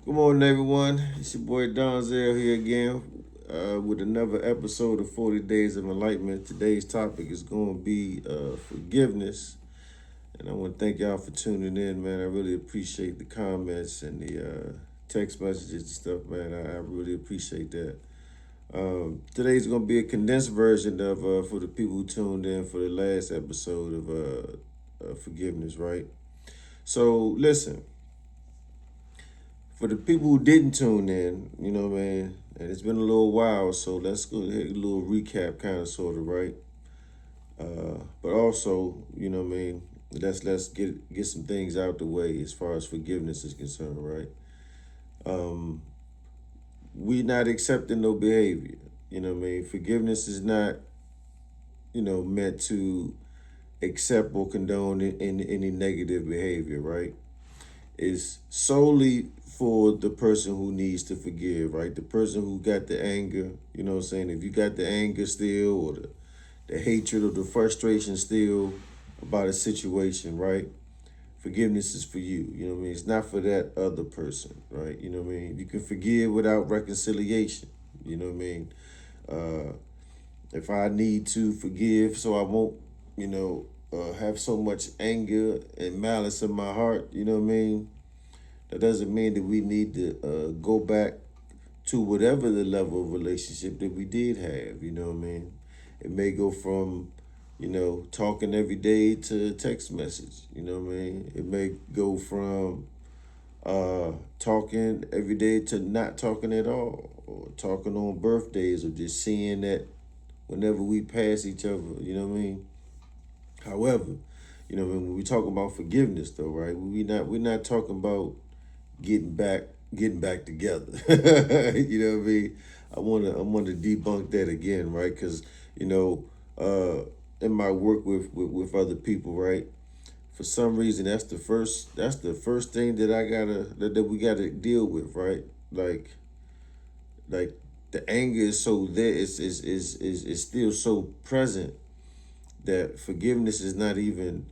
Good morning, everyone. It's your boy Donzel here again with another episode of 40 Days of Enlightenment. Today's topic is going to be forgiveness. And I want to thank y'all for tuning in, man. I really appreciate the comments and the text messages and stuff, man. I really appreciate that. Today's going to be a condensed version of, for the people who tuned in for the last episode of forgiveness, right? So, listen. For the people who didn't tune in, man, and it's been a little while, so let's go ahead a little recap, kind of, sort of, right? But also, let's get some things out the way as far as forgiveness is concerned, right? We not accepting no behavior, Forgiveness is not, meant to accept or condone any negative behavior, right? Is solely for the person who needs to forgive, right? The person who got the anger, If you got the anger still or the hatred or the frustration still about a situation, right? Forgiveness is for you, It's not for that other person, right? You can forgive without reconciliation, you know what I mean? Uh, if I need to forgive so I won't, have so much anger and malice in my heart, that doesn't mean that we need to go back to whatever the level of relationship that we did have, It may go from, talking every day to text message, It may go from talking every day to not talking at all, or talking on birthdays, or just seeing that whenever we pass each other, However, when we talk about forgiveness, though, right? We're not talking about getting back together. You know what I mean? I want to debunk that again, right? Because you know, in my work with other people, right? For some reason, that's the first thing that we gotta deal with, right? Like the anger is so there, is still so present that forgiveness is not even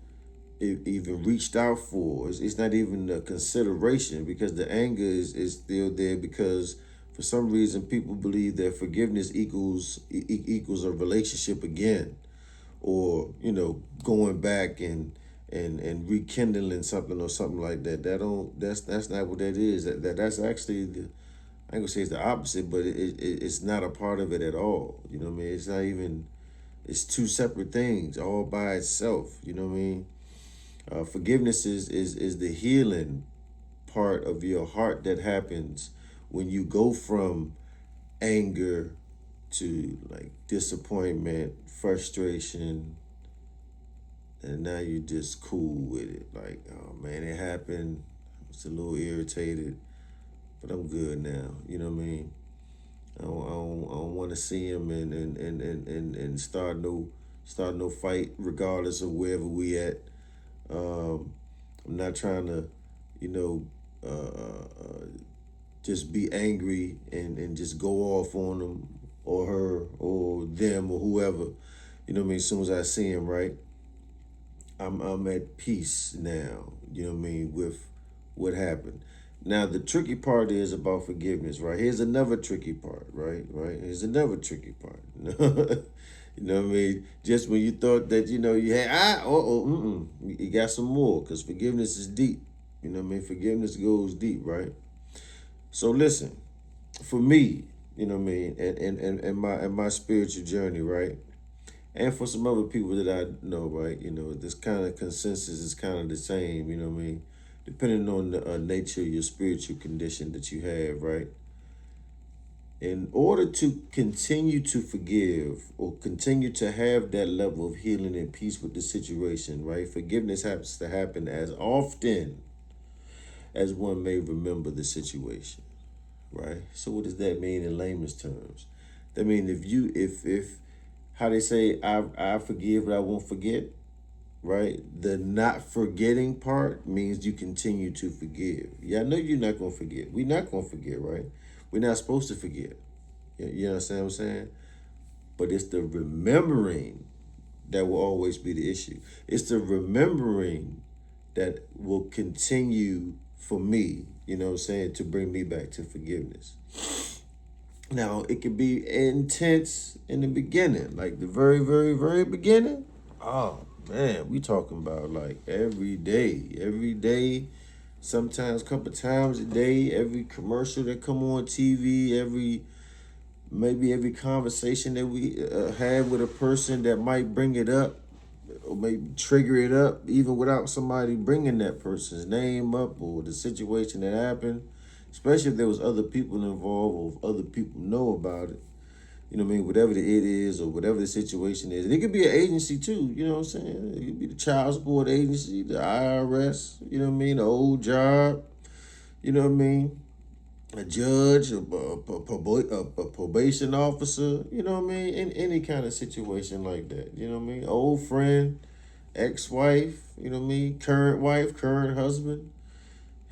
reached out for. It's not even a consideration because the anger is still there because for some reason people believe that forgiveness equals a relationship again, or going back and rekindling something or something like that. That's not what that is. That's actually I ain't gonna say it's the opposite, but it's not a part of it at all. You know what I mean? It's not even. It's two separate things all by itself. You know what I mean? Forgiveness is the healing part of your heart that happens when you go from anger to like disappointment, frustration, and now you're just cool with it. Like, oh man, it happened. I was a little irritated, but I'm good now. You know what I mean? I don't want to see him and start no fight regardless of wherever we at. I'm not trying to, you know, just be angry and just go off on them or her or them or whoever. You know what I mean? As soon as I see him, right, I'm at peace now. You know what I mean with what happened. Now the tricky part is about forgiveness, right? Here's another tricky part, right? Right? Here's another tricky part. You know what I mean? Just when you thought that you had you got some more because forgiveness is deep. You know what I mean? Forgiveness goes deep, right? So listen, for me, you know what I mean, and my spiritual journey, right? And for some other people that I know, right? This kind of consensus is kind of the same, you know what I mean? Depending on the nature of your spiritual condition that you have, right? In order to continue to forgive or continue to have that level of healing and peace with the situation, right? Forgiveness has to happen as often as one may remember the situation, right? So what does that mean in layman's terms? That means if how they say I forgive but I won't forget, right? The not forgetting part means you continue to forgive. Yeah, I know you're not gonna forget. We're not gonna forget, right? We're not supposed to forget. You understand what I'm saying? But it's the remembering that will always be the issue. It's the remembering that will continue for me you know what I'm saying, to bring me back to forgiveness. Now, it could be intense in the beginning, like the very, very, very beginning. Oh, man, we talking about like every day, sometimes a couple times a day, every commercial that come on TV, maybe every conversation that we have with a person that might bring it up or maybe trigger it up even without somebody bringing that person's name up or the situation that happened, especially if there was other people involved or if other people know about it. You know what I mean? Whatever it is or whatever the situation is. And it could be an agency too, you know what I'm saying? It could be the child support agency, the IRS, you know what I mean? The old job, you know what I mean? A judge, a probation officer, you know what I mean? In any kind of situation like that, you know what I mean? Old friend, ex-wife, you know what I mean? Current wife, current husband,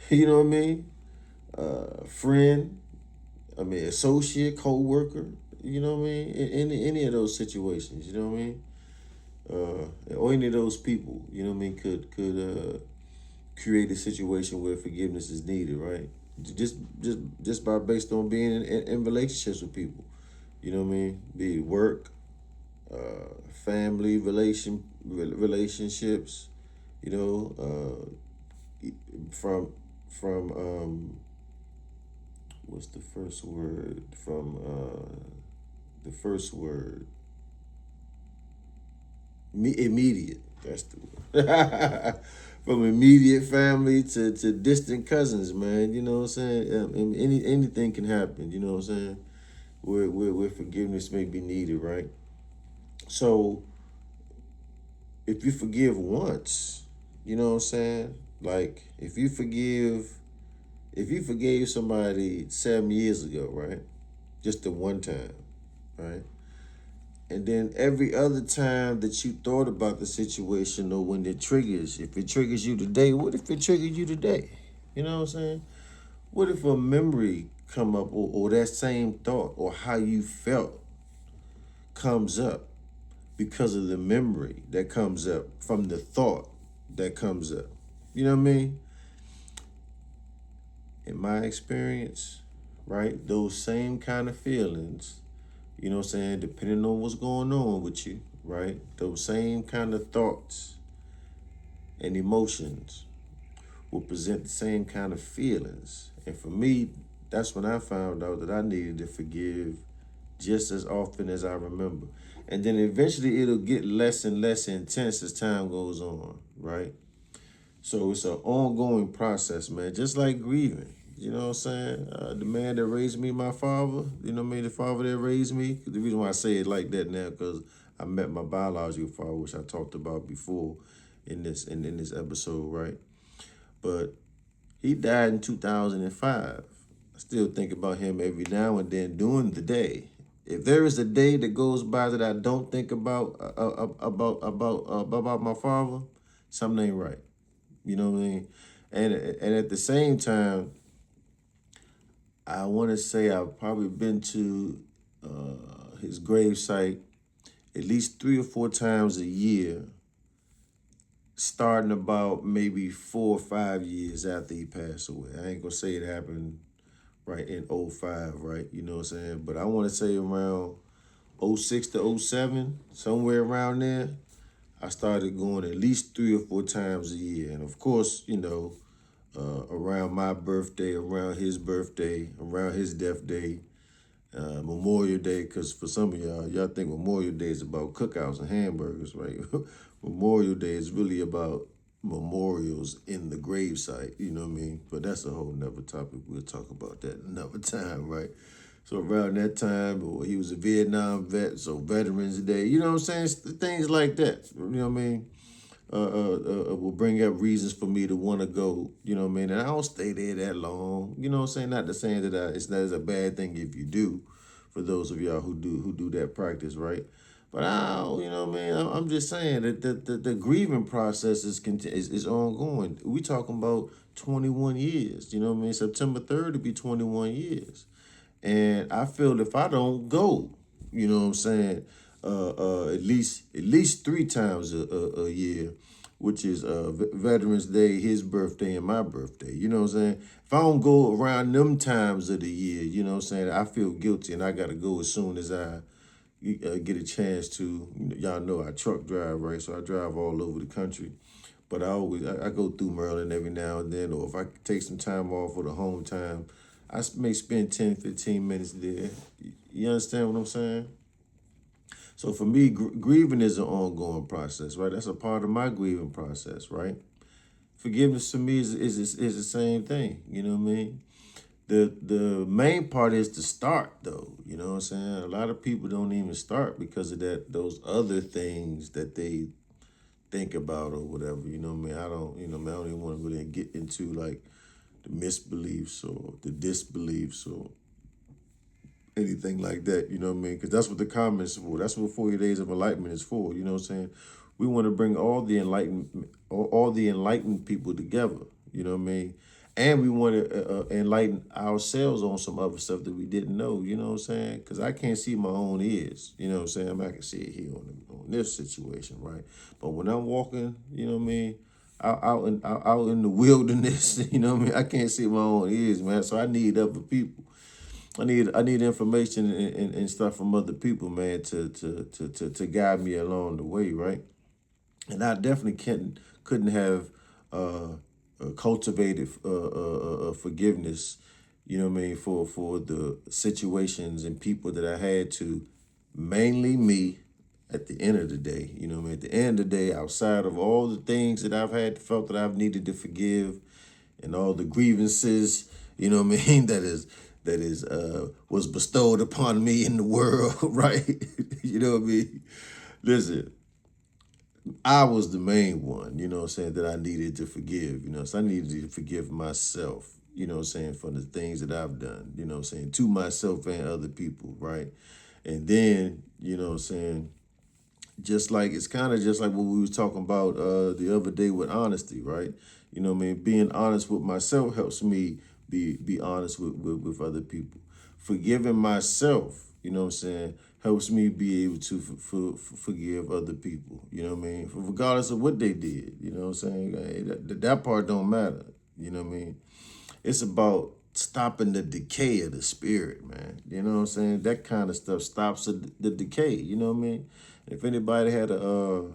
you know what I mean? Friend, I mean, associate, co-worker, you know what I mean? In any of those situations, you know what I mean? Or any of those people, you know what I mean, could create a situation where forgiveness is needed, right? Just by based on being in relationships with people, you know what I mean? Be it work, family, relationships, you know, from what's the first word from the first word immediate. That's the word. From immediate family to distant cousins, man. You know what I'm saying? Anything can happen. You know what I'm saying? Where forgiveness may be needed, right? So if you forgive once, you know what I'm saying? Like if you forgave somebody 7 years ago, right? Just the one time, right? And then every other time that you thought about the situation or when it triggers, if it triggers you today, what if it triggered you today? You know what I'm saying? What if a memory come up or that same thought or how you felt comes up because of the memory that comes up from the thought that comes up? You know what I mean? In my experience, right, those same kind of feelings, you know what I'm saying, depending on what's going on with you, right, those same kind of thoughts and emotions will present the same kind of feelings. And for me, that's when I found out that I needed to forgive just as often as I remember. And then eventually it'll get less and less intense as time goes on, right? So it's an ongoing process, man, just like grieving. You know what I'm saying? The man that raised me, my father, you know what I mean? The father that raised me. The reason why I say it like that now, because I met my biological father, which I talked about before in this episode, right? But he died in 2005. I still think about him every now and then during the day. If there is a day that goes by that I don't think about my father, something ain't right. You know what I mean? And at the same time, I want to say I've probably been to his grave site at least 3 or 4 times a year, starting about maybe 4 or 5 years after he passed away. I ain't gonna say it happened right in '05, right? You know what I'm saying? But I want to say around '06 to '07, somewhere around there, I started going at least 3 or 4 times a year. And of course, you know, around my birthday, around his birthday, around his death day, Memorial Day, because for some of y'all think Memorial Day is about cookouts and hamburgers, right? Memorial Day is really about memorials in the gravesite, you know what I mean? But that's a whole nother topic. We'll talk about that another time, right? So around that time, or he was a Vietnam vet, so Veterans Day, you know what I'm saying? Things like that, you know what I mean? Will bring up reasons for me to want to go, you know what I mean? And I don't stay there that long, you know what I'm saying? Not to saying that it's not as a bad thing if you do, for those of y'all who do that practice, right? But I, you know what I mean? I'm just saying that the grieving process is ongoing. We talking about 21 years, you know what I mean? September 3rd to be 21 years. And I feel if I don't go, you know what I'm saying, at least 3 times a year, which is Veterans Day, his birthday, and my birthday. You know what I'm saying? If I don't go around them times of the year, you know what I'm saying, I feel guilty and I got to go as soon as I get a chance to. Y'all know I truck drive, right? So I drive all over the country. But I go through Maryland every now and then, or if I take some time off for the home time, may spend 10, 15 minutes there. You understand what I'm saying? So for me, grieving is an ongoing process, right? That's a part of my grieving process, right? Forgiveness to me is the same thing. You know what I mean? The main part is to start, though. You know what I'm saying? A lot of people don't even start because of those other things that they think about or whatever. You know what I mean? I don't, I don't even want to really get into like the misbeliefs or the disbeliefs or anything like that, you know what I mean? Because that's what the comments for. That's what 40 Days of Enlightenment is for, you know what I'm saying? We want to bring all the enlightened people together, you know what I mean? And we want to enlighten ourselves on some other stuff that we didn't know, you know what I'm saying? Because I can't see my own ears, you know what I'm saying? I can see it here on this situation, right? But when I'm walking, you know what I mean? Out in the wilderness, you know what I mean? I can't see my own ears, man. So I need other people. I need information and stuff from other people, man, to guide me along the way, right? And I definitely couldn't have cultivated forgiveness, you know what I mean, for the situations and people that I had to, mainly me. At the end of the day, you know what I mean. At the end of the day, outside of all the things that I've had felt that I've needed to forgive, and all the grievances, you know what I mean, that is was bestowed upon me in the world, right? You know what I mean? Listen, I was the main one, you know what I'm saying, that I needed to forgive, so I needed to forgive myself, you know what I'm saying, for the things that I've done, you know what I'm saying, to myself and other people, right? And then, you know what I'm saying, just like it's kind of just like what we was talking about the other day with honesty, right? You know what I mean? Being honest with myself helps me be honest with other people. Forgiving myself, you know what I'm saying, helps me be able to forgive other people. You know what I mean? Regardless of what they did, you know what I'm saying? That part don't matter. You know what I mean? It's about stopping the decay of the spirit, man. You know what I'm saying? That kind of stuff stops the decay. You know what I mean? If anybody had a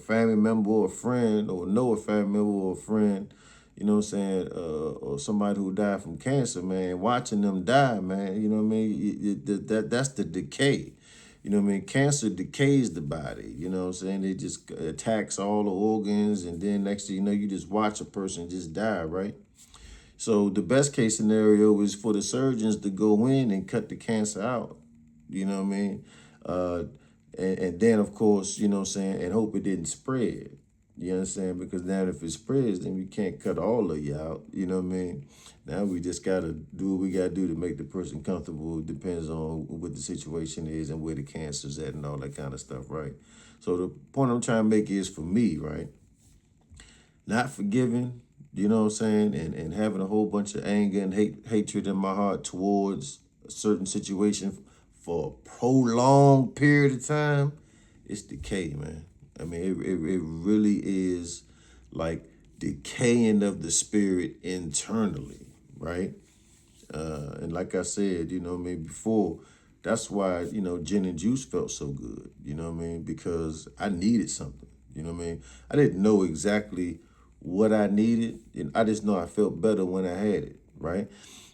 family member or a friend, or know a family member or a friend, you know what I'm saying, or somebody who died from cancer, man, watching them die, man, you know what I mean? That's the decay. You know what I mean? Cancer decays the body. You know what I'm saying? It just attacks all the organs, and then next thing you know, you just watch a person just die, right? So the best case scenario is for the surgeons to go in and cut the cancer out. You know what I mean? Uh, and then, of course, you know what I'm saying, and hope it didn't spread. You understand? Because now if it spreads, then we can't cut all of you out. You know what I mean? Now we just got to do what we got to do to make the person comfortable. It depends on what the situation is and where the cancer's at and all that kind of stuff, right? So the point I'm trying to make is for me, right? Not forgiving, you know what I'm saying, and having a whole bunch of anger and hatred in my heart towards a certain situation for a prolonged period of time, it's decay, man. I mean, it really is like decaying of the spirit internally, right? And like I said, you know what I mean, before, that's why, gin and juice felt so good, you know what I mean? Because I needed something, you know what I mean? I didn't know exactly what I needed, and I just know I felt better when I had it, right?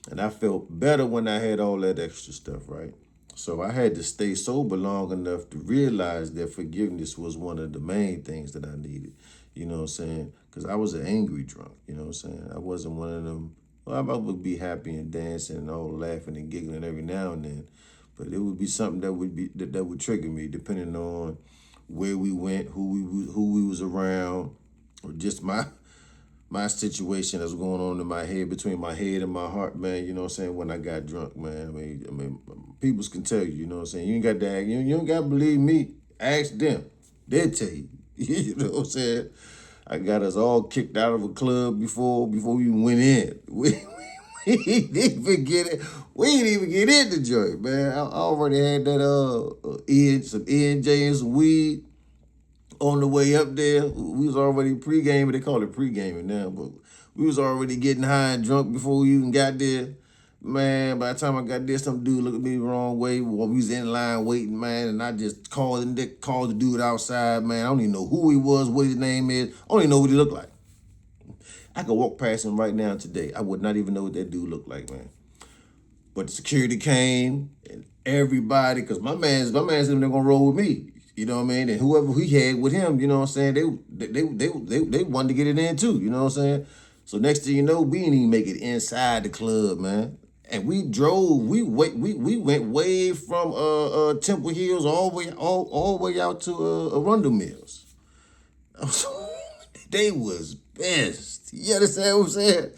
And I felt better when I had all that extra stuff, right? So I had to stay sober long enough to realize that forgiveness was one of the main things that I needed, you know what I'm saying? Because I was an angry drunk, you know what I'm saying? I wasn't one of them. Well, I would be happy and dancing and all laughing and giggling every now and then, but it would be something that would trigger me, depending on where we went, who we was around, or just my situation that's going on in my head, between my head and my heart, man. You know what I'm saying? When I got drunk, man. I mean, peoples can tell you. You know what I'm saying? You ain't got to ask. You don't got to believe me. Ask them. They'll tell you. You know what I'm saying? I got us all kicked out of a club before we even went in. We didn't even get it. We didn't even get in the joint, man. I already had that some E and J and some weed. on the way up there, we was already pre-gaming. They call it pre-gaming now, but we was already getting high and drunk before we even got there. Man, by the time I got there, some dude looked at me the wrong way while we was in line waiting, man, and I just called the dude outside, man. I don't even know who he was, what his name is. I don't even know what he looked like. I could walk past him right now today. I would not even know what that dude looked like, man. But the security came and everybody, because my man's they're gonna roll with me. You know what I mean? And whoever he had with him, you know what I'm saying, they wanted to get it in too, you know what I'm saying? So next thing you know, we didn't even make it inside the club, man. And we went way from Temple Hills all the way out to Arundel Mills. They was pissed. You understand what I'm saying?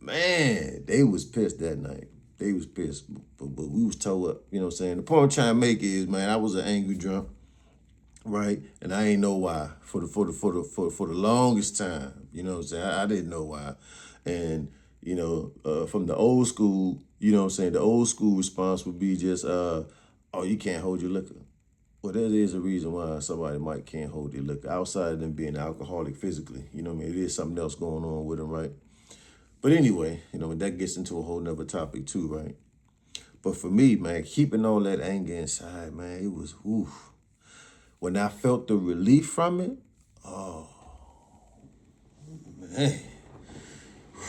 Man, they was pissed that night. They was pissed, but we was towed up. You know what I'm saying? The point I'm trying to make is, man, I was an angry drunk, right? And I ain't know why for the longest time. You know what I'm saying? I didn't know why, and from the old school, you know what I'm saying? The old school response would be just, oh, you can't hold your liquor. Well, there is a reason why somebody might can't hold their liquor outside of them being alcoholic physically. You know what I mean? It is something else going on with them, right? But anyway, that gets into a whole nother topic too, right? But for me, man, keeping all that anger inside, man, it was, oof. When I felt the relief from it, man,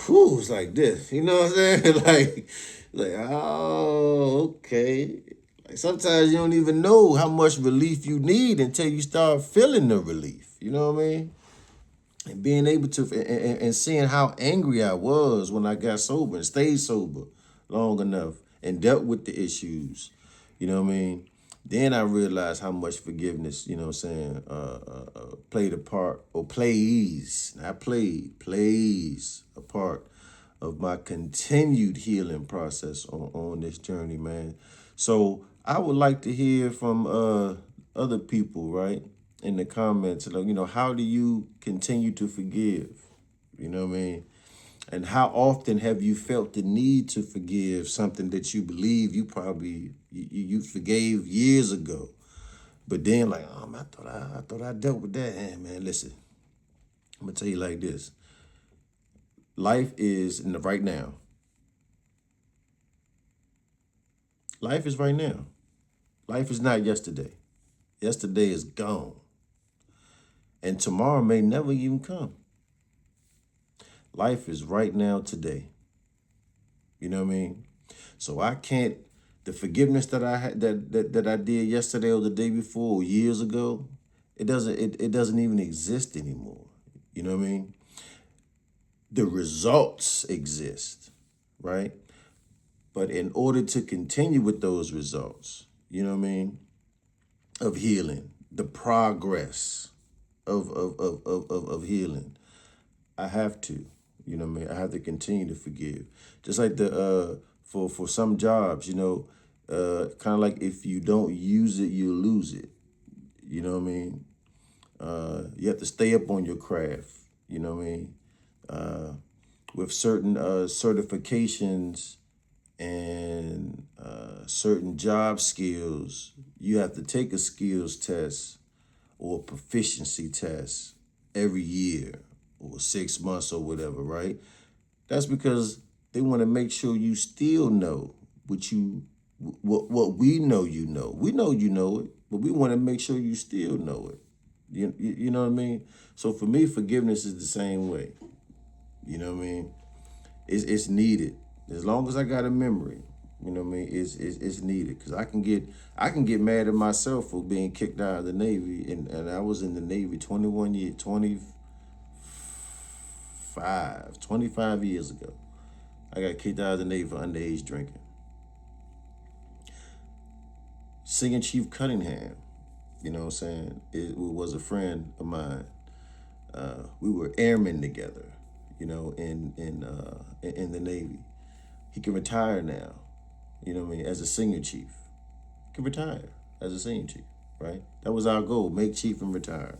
whew, it's like this. You know what I'm saying? Oh, okay. Like sometimes you don't even know how much relief you need until you start feeling the relief. You know what I mean? And being able to and seeing how angry I was when I got sober and stayed sober long enough and dealt with the issues, you know what I mean? Then I realized how much forgiveness, you know what I'm saying, played a part, or plays a part of my continued healing process on this journey, man. So I would like to hear from other people, right, in the comments, like, how do you continue to forgive? You know what I mean? And how often have you felt the need to forgive something that you believe you probably you forgave years ago, but then like, oh man, I thought I dealt with that. And man, listen, I'm gonna tell you like this: life is in the right now. Life is right now. Life is not yesterday. Yesterday is gone, and tomorrow may never even come. Life is right now today. You know what I mean? So I can't, the forgiveness that I had that I did yesterday or the day before or years ago, it doesn't even exist anymore. You know what I mean? The results exist, right? But in order to continue with those results, you know what I mean, of healing, the progress of healing, I have to, you know what I mean? I have to continue to forgive. Just like for some jobs, kind of like if you don't use it, you lose it. You know what I mean? You have to stay up on your craft. You know what I mean? With certain certifications and certain job skills, you have to take a skills test or a proficiency test every year or 6 months or whatever, right? That's because they want to make sure you still know what we know you know. We know you know it, but we want to make sure you still know it. You know what I mean? So for me, forgiveness is the same way. You know what I mean? It's needed. As long as I got a memory, you know what I mean? It's needed, because I can get mad at myself for being kicked out of the Navy, and I was in the Navy 21 years, 25 years ago. I got kicked out of the Navy for underage drinking. Senior Chief Cunningham, you know what I'm saying, it was a friend of mine. We were airmen together, in the Navy. He can retire now, you know what I mean, as a senior chief. He can retire as a senior chief, right? That was our goal: make chief and retire.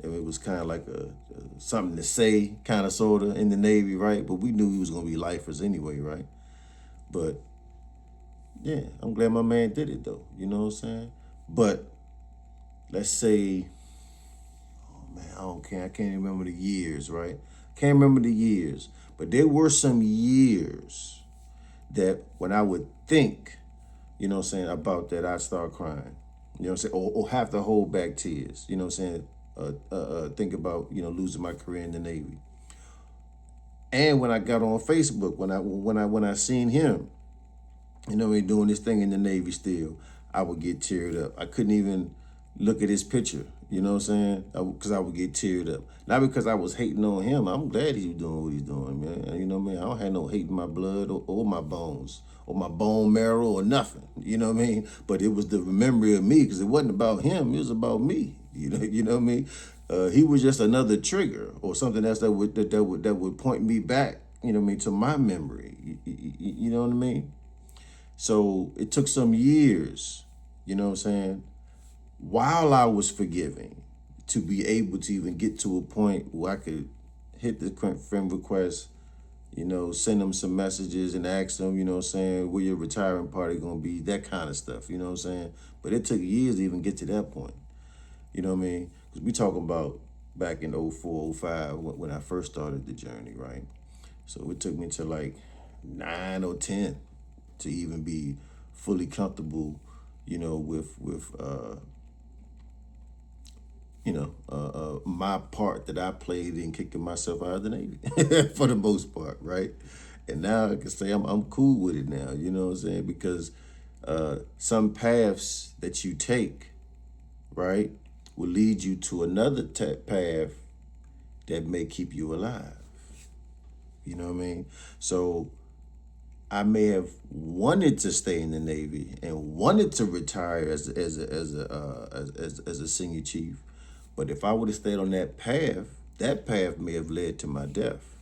And it was kind of like a something to say, kind of, sort of, in the Navy, right? But we knew he was going to be lifers anyway, right? But yeah, I'm glad my man did it though. You know what I'm saying? But let's say man, I don't care. I can't remember the years, right? Can't remember the years. But there were some years that when I would think, you know what I'm saying, about that, I'd start crying. You know what I'm saying? Or have to hold back tears. You know what I'm saying? Think about, losing my career in the Navy. And when I got on Facebook, when I seen him, doing this thing in the Navy still, I would get teared up. I couldn't even look at his picture, you know what I'm saying? Because I would get teared up. Not because I was hating on him. I'm glad he's doing what he's doing, man. You know what I mean? I don't have no hate in my blood or my bones or my bone marrow or nothing, you know what I mean? But it was the memory of me because it wasn't about him. It was about me, you know what I mean? He was just another trigger or something else that would point me back, you know what I mean, to my memory. You know what I mean? So it took some years, you know what I'm saying, while I was forgiving to be able to even get to a point where I could hit the friend request, send them some messages and ask them, you know what I'm saying, where your retiring party gonna be, that kind of stuff, you know what I'm saying? But it took years to even get to that point, you know what I mean? Because we talking about back in 04, 05 when I first started the journey, right? So it took me to like 9 or 10 to even be fully comfortable, with my part that I played in kicking myself out of the Navy for the most part, right? And now I can say I'm cool with it now, you know what I'm saying? Because some paths that you take, right, will lead you to another path that may keep you alive. You know what I mean? So I may have wanted to stay in the Navy and wanted to retire as a senior chief, but if I would have stayed on that path may have led to my death.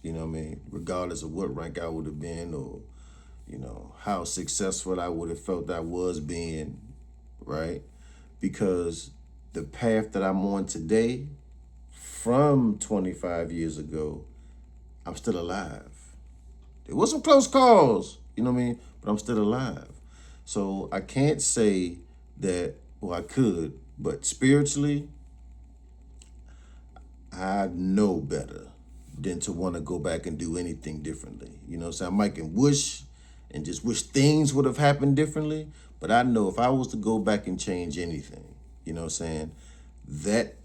You know what I mean? Regardless of what rank I would have been, or how successful I would have felt I was being, right? Because the path that I'm on today, from 25 years ago, I'm still alive. There was some close calls, you know what I mean? But I'm still alive. So I can't say that, well, I could, but spiritually, I know better than to want to go back and do anything differently. You know what I'm saying? I might can wish and just wish things would have happened differently, but I know if I was to go back and change anything, you know what I'm saying, that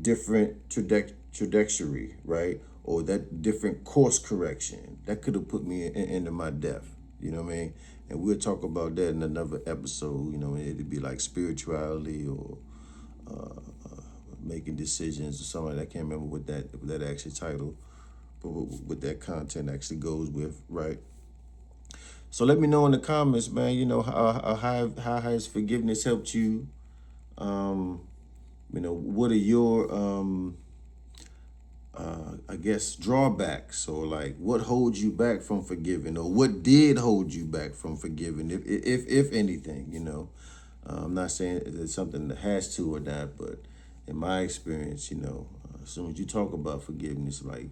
different trajectory, right? Or that different course correction, that could have put me into my death, you know what I mean? And we'll talk about that in another episode, it'd be like spirituality or making decisions or something like that. I can't remember what that actually title, but what that content actually goes with, right? So let me know in the comments, man, how has forgiveness helped you? What are your I guess drawbacks, or like what holds you back from forgiving, or what did hold you back from forgiving, if anything, I'm not saying it's something that has to or not, but in my experience, as soon as you talk about forgiveness, like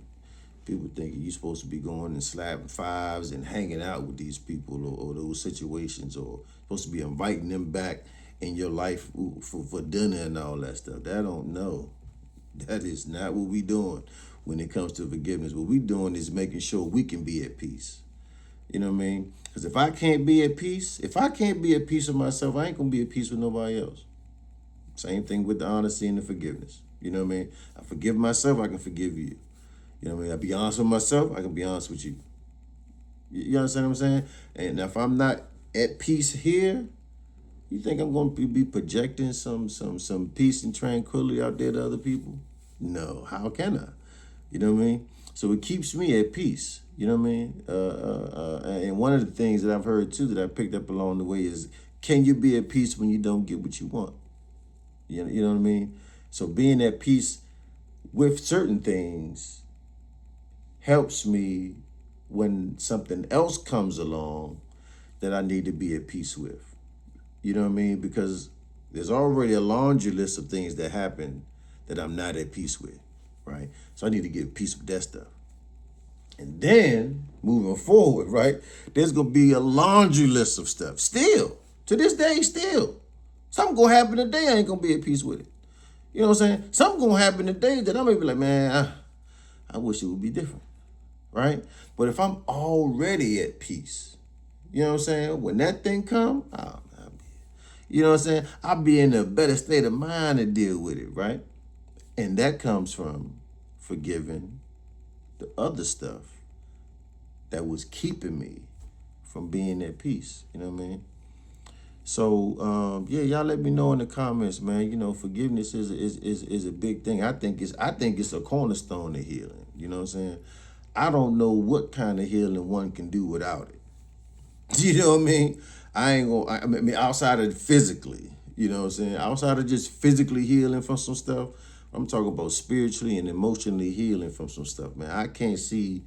people think you're supposed to be going and slapping fives and hanging out with these people, or those situations, or supposed to be inviting them back in your life for dinner and all that stuff. That don't know. That is not what we doing when it comes to forgiveness. What we doing is making sure we can be at peace. You know what I mean? Because if I can't be at peace with myself, I ain't gonna be at peace with nobody else. Same thing with the honesty and the forgiveness. You know what I mean? I forgive myself, I can forgive you. You know what I mean? I be honest with myself, I can be honest with you. You understand what I'm saying? And if I'm not at peace here, you think I'm going to be projecting some peace and tranquility out there to other people? No, how can I? You know what I mean? So it keeps me at peace. You know what I mean? And one of the things that I've heard too that I picked up along the way is, can you be at peace when you don't get what you want? You know what I mean? So being at peace with certain things helps me when something else comes along that I need to be at peace with. You know what I mean? Because there's already a laundry list of things that happen that I'm not at peace with, right? So I need to get at peace with that stuff. And then moving forward, right, there's going to be a laundry list of stuff. Still, to this day, still. Something going to happen today, I ain't going to be at peace with it. You know what I'm saying? Something gonna happen today that I'm gonna be like, man, I wish it would be different, right? But if I'm already at peace, you know what I'm saying? When that thing come, you know what I'm saying? I'll be in a better state of mind to deal with it, right? And that comes from forgiving the other stuff that was keeping me from being at peace. You know what I mean? So yeah, y'all let me know in the comments, man. You know, forgiveness is a big thing. I think it's a cornerstone of healing. You know what I'm saying? I don't know what kind of healing one can do without it. You know what I mean? I ain't gonna. I mean, outside of physically. You know what I'm saying? Outside of just physically healing from some stuff, I'm talking about spiritually and emotionally healing from some stuff, man. I can't see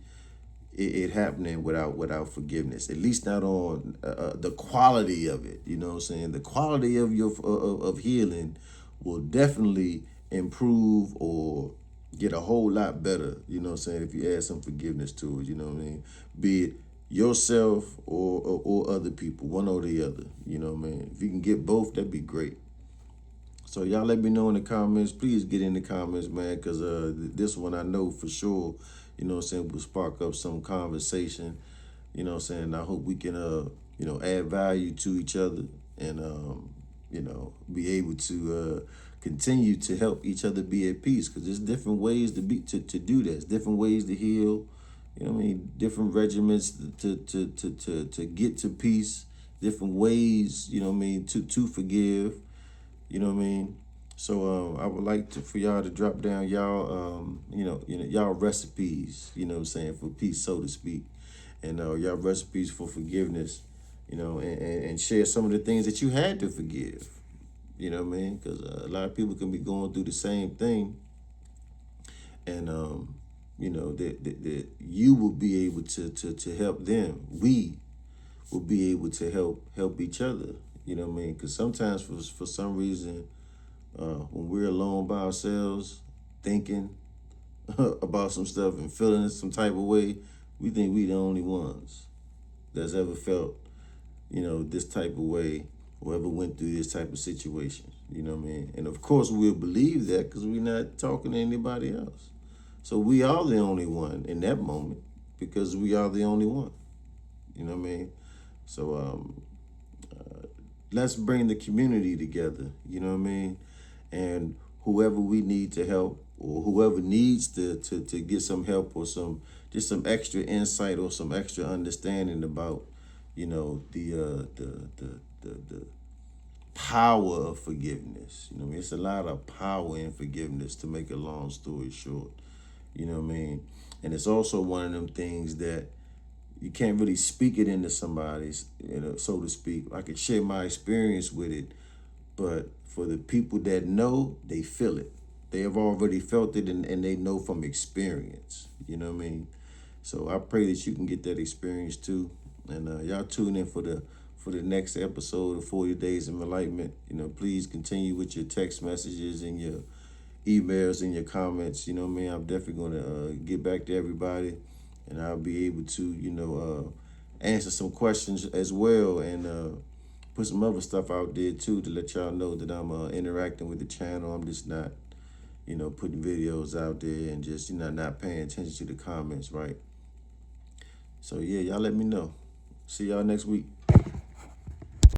it happening without forgiveness. At least not on the quality of it. You know what I'm saying? The quality of your of healing will definitely improve or get a whole lot better. You know what I'm saying? If you add some forgiveness to it. You know what I mean? Be it yourself or other people, one or the other. You know what I mean? If you can get both, that'd be great. So y'all let me know in the comments. Please get in the comments, man, because this one I know for sure, you know what I'm saying, will spark up some conversation. You know what I'm saying? I hope we can, add value to each other and, be able to continue to help each other be at peace because there's different ways to do this, different ways to heal, you know what I mean, different regimens to get to peace, different ways, you know what I mean, to forgive. You know what I mean? So I would like for y'all to drop down y'all y'all recipes, you know what I'm saying, for peace, so to speak. And y'all recipes for forgiveness, and share some of the things that you had to forgive. You know what I mean? Because a lot of people can be going through the same thing, and that you will be able to help them. We will be able to help each other. You know what I mean? Because sometimes for some reason, when we're alone by ourselves, thinking about some stuff and feeling some type of way, we think we the only ones that's ever felt, this type of way or ever went through this type of situation. You know what I mean? And of course, we'll believe that because we're not talking to anybody else. So we are the only one in that moment because we are the only one. You know what I mean? So let's bring the community together. You know what I mean? And whoever we need to help or whoever needs to get some help or some extra insight or some extra understanding about, the power of forgiveness. You know what I mean? It's a lot of power in forgiveness, to make a long story short. You know what I mean? And it's also one of them things that you can't really speak it into somebody's, so to speak. I could share my experience with it, but for the people that know, they feel it. They have already felt it and they know from experience. You know what I mean? So I pray that you can get that experience too. And y'all tune in for the next episode of 40 Days of Enlightenment. Please continue with your text messages and your emails and your comments. You know what I mean? I'm definitely going to get back to everybody, and I'll be able to, answer some questions as well, and put some other stuff out there too to let y'all know that I'm interacting with the channel. I'm just not, putting videos out there and just, not paying attention to the comments, right? So yeah, y'all let me know. See y'all next week.